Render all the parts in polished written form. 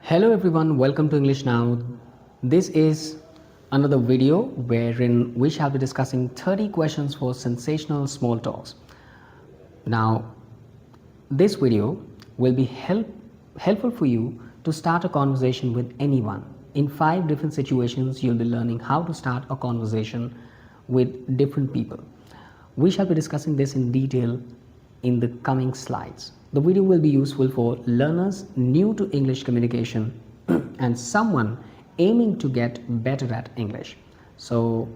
Hello everyone, welcome to English Now. This is another video wherein we shall be discussing 30 questions for sensational small talks. Now, this video will be helpful for you to start a conversation with anyone. In 5 different situations, you'll be learning how to start a conversation with different people. We shall be discussing this in detail in the coming slides. The video will be useful for learners new to English communication and someone aiming to get better at English. So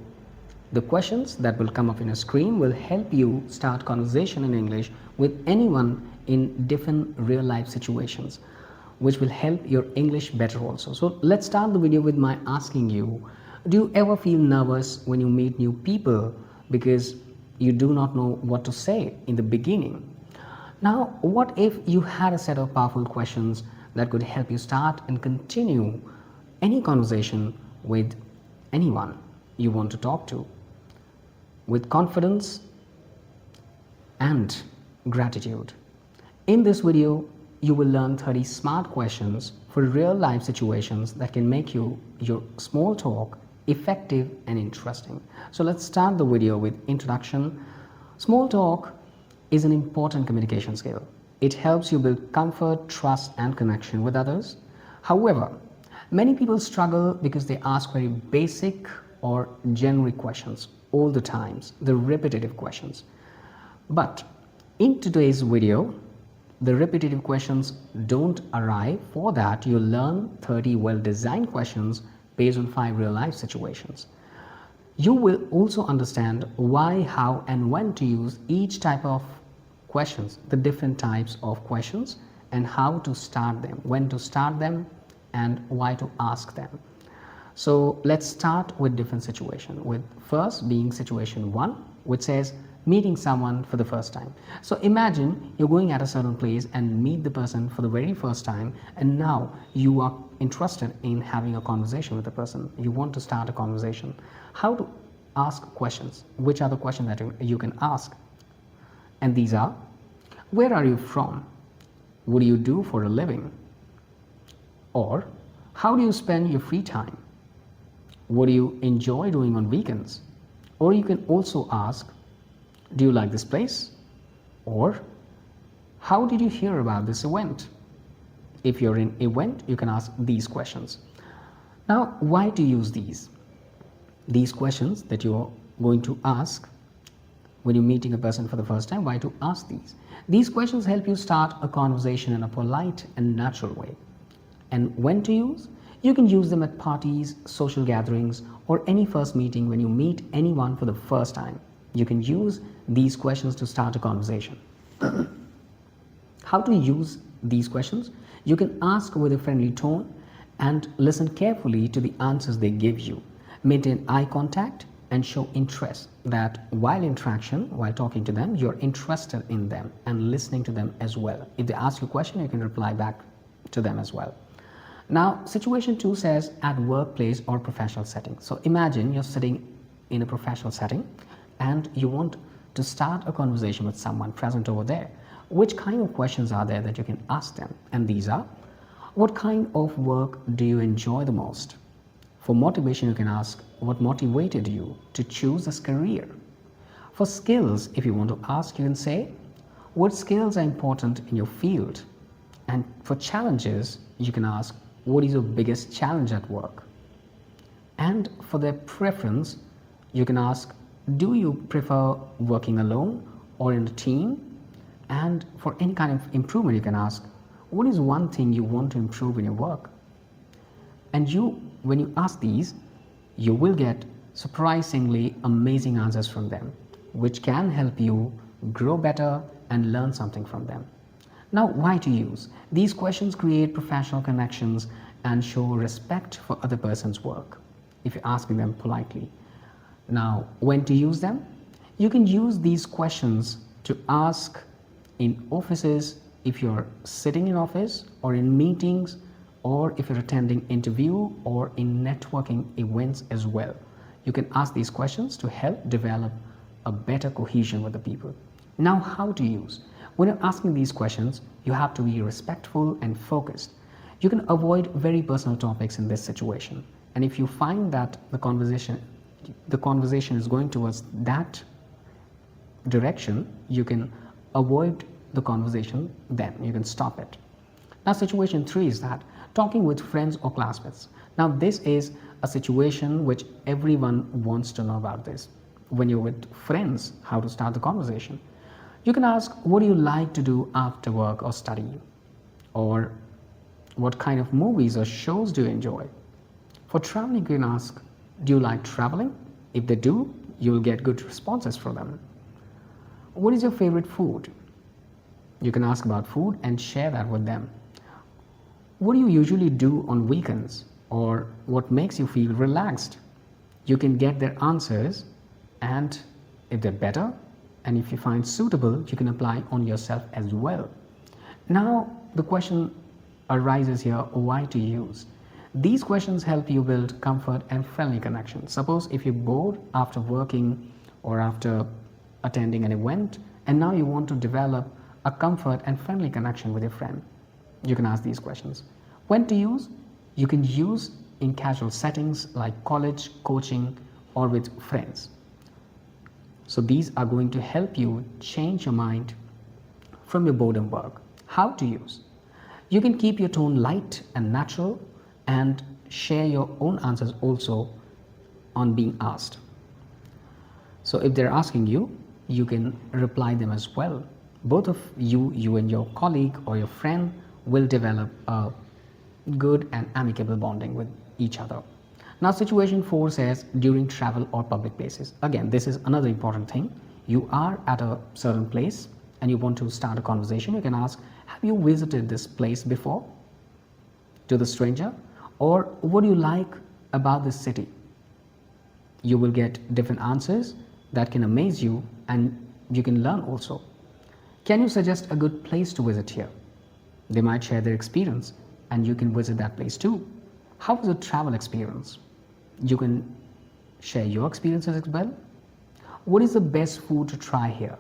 the questions that will come up in a screen will help you start conversation in English with anyone in different real life situations, which will help your English better also. So let's start the video with my asking you, do you ever feel nervous when you meet new people because you do not know what to say in the beginning? Now, what if you had a set of powerful questions that could help you start and continue any conversation with anyone you want to talk to with confidence and gratitude? In this video, you will learn 30 smart questions for real life situations that can make your small talk effective and interesting. So let's start the video with introduction. Small talk is an important communication skill. It helps you build comfort, trust, and connection with others. However, many people struggle because they ask very basic or generic questions all the times, the repetitive questions. But in today's video, the repetitive questions don't arrive. For that, you'll learn 30 well-designed questions based on 5 real-life situations. You will also understand why, how, and when to use each type of questions, the different types of questions, and how to start them, when to start them, and why to ask them. So let's start with different situations, with first being situation 1, which says meeting someone for the first time. So imagine you're going at a certain place and meet the person for the very first time, and now you are interested in having a conversation with the person. You want to start a conversation. How to ask questions? Which are the questions that you can ask? And these are: where are you from? What do you do for a living? Or how do you spend your free time? What do you enjoy doing on weekends? Or you can also ask, do you like this place? Or how did you hear about this event? If you're in event, you can ask these questions. Now, why to use these questions that you're going to ask when you're meeting a person for the first time? Why to ask these? These questions help you start a conversation in a polite and natural way. And when to use? You can use them at parties, social gatherings, or any first meeting when you meet anyone for the first time. You can use these questions to start a conversation. How to use these questions? You can ask with a friendly tone and listen carefully to the answers they give you. Maintain eye contact and show interest, that while talking to them, you're interested in them and listening to them as well. If they ask you a question, you can reply back to them as well. Now, situation 2 says at workplace or professional setting. So imagine you're sitting in a professional setting and you want to start a conversation with someone present over there. Which kind of questions are there that you can ask them? And these are: what kind of work do you enjoy the most? For motivation, you can ask, what motivated you to choose this career? For skills, if you want to ask, you can say, what skills are important in your field? And for challenges, you can ask, what is your biggest challenge at work? And for their preference, you can ask, do you prefer working alone or in a team? And for any kind of improvement, you can ask, what is one thing you want to improve in your work? And when you ask these, you will get surprisingly amazing answers from them, which can help you grow better and learn something from them. Now, why to use? These questions create professional connections and show respect for other person's work if you're asking them politely. Now, when to use them? You can use these questions to ask in offices, if you're sitting in office, or in meetings, or if you're attending interview, or in networking events as well. You can ask these questions to help develop a better cohesion with the people. Now, how to use? When you're asking these questions, you have to be respectful and focused. You can avoid very personal topics in this situation. And if you find that the conversation is going towards that direction, you can avoid the conversation, then you can stop it. Now, situation 3 is that talking with friends or classmates. Now, this is a situation which everyone wants to know about this. When you're with friends, how to start the conversation. You can ask, what do you like to do after work or study? Or what kind of movies or shows do you enjoy? For traveling, you can ask, do you like traveling? If they do, you will get good responses from them. What is your favorite food? You can ask about food and share that with them. What do you usually do on weekends? Or what makes you feel relaxed? You can get their answers, and if they're better and if you find suitable, you can apply on yourself as well. Now, the question arises here, why to use? These questions help you build comfort and friendly connection. Suppose if you're bored after working or after attending an event, and now you want to develop a comfort and friendly connection with your friend, you can ask these questions. When to use? You can use in casual settings like college, coaching, or with friends. So these are going to help you change your mind from your boredom work. How to use? You can keep your tone light and natural and share your own answers also on being asked. So if they're asking you, you can reply them as well. Both of you and your colleague or your friend will develop a good and amicable bonding with each other. Now, situation 4 says during travel or public places. Again, this is another important thing. You are at a certain place and you want to start a conversation. You can ask, have you visited this place before? To the stranger. Or what do you like about this city? You will get different answers that can amaze you, and you can learn also. Can you suggest a good place to visit here? They might share their experience and you can visit that place too. How was your travel experience? You can share your experiences as well. What is the best food to try here?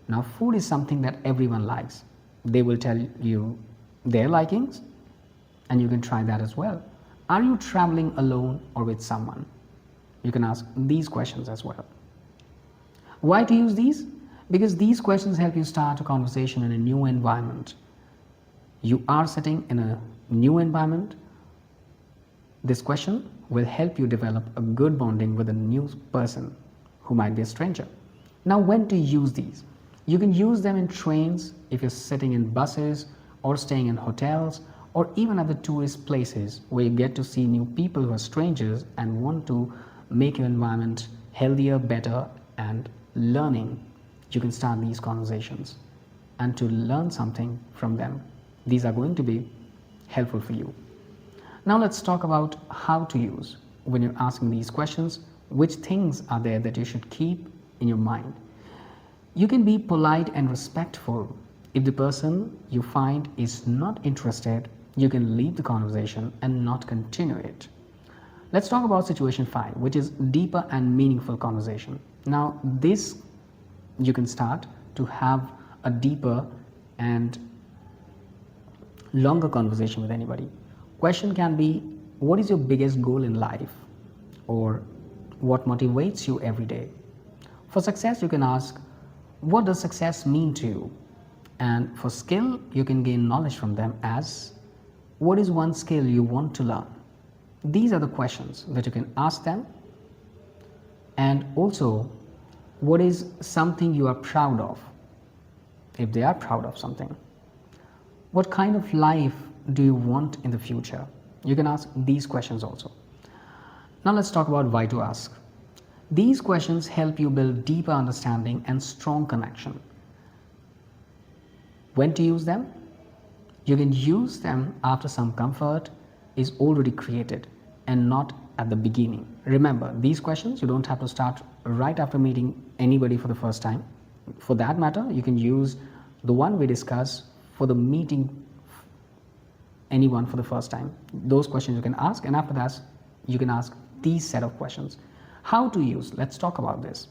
Now, food is something that everyone likes. They will tell you their likings and you can try that as well. Are you traveling alone or with someone? You can ask these questions as well. Why to use these? Because these questions help you start a conversation in a new environment. You are sitting in a new environment. This question will help you develop a good bonding with a new person who might be a stranger. Now, when to use these? You can use them in trains, if you're sitting in buses or staying in hotels, or even at the tourist places where you get to see new people who are strangers and want to make your environment healthier, better, and learning. You can start these conversations and to learn something from them. These are going to be helpful for you. Now let's talk about how to use. When you're asking these questions, which things are there that you should keep in your mind? You can be polite and respectful. If the person you find is not interested, you can leave the conversation and not continue it. Let's talk about situation 5, which is deeper and meaningful conversation. Now, this you can start to have a deeper and longer conversation with anybody. Question can be, what is your biggest goal in life? Or what motivates you every day? For success, you can ask, what does success mean to you? And for skill, you can gain knowledge from them as, what is one skill you want to learn? These are the questions that you can ask them. And also, what is something you are proud of? If they are proud of something. What kind of life do you want in the future? You can ask these questions also. Now let's talk about why to ask. These questions help you build deeper understanding and strong connection. When to use them? You can use them after some comfort is already created and not at the beginning. Remember, these questions you don't have to start right after meeting anybody for the first time. For that matter, you can use the one we discuss for the meeting anyone for the first time. Those questions you can ask, and after that you can ask these set of questions. How to use? Let's talk about this.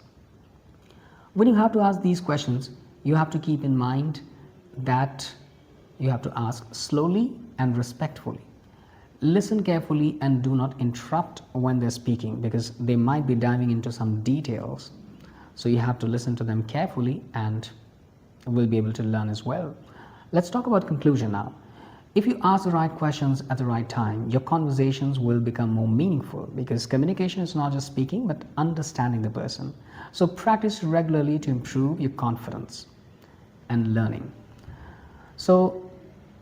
When you have to ask these questions, you have to keep in mind that you have to ask slowly and respectfully. listen carefully and do not interrupt when they're speaking, because they might be diving into some details. So you have to listen to them carefully and will be able to learn as well. Let's talk about conclusion now. If you ask the right questions at the right time, your conversations will become more meaningful, because communication is not just speaking but understanding the person. So practice regularly to improve your confidence and learning. So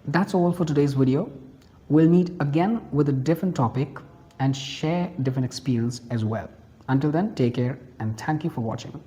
that's all for today's video. We'll meet again with a different topic and share different experience as well. Until then, take care and thank you for watching.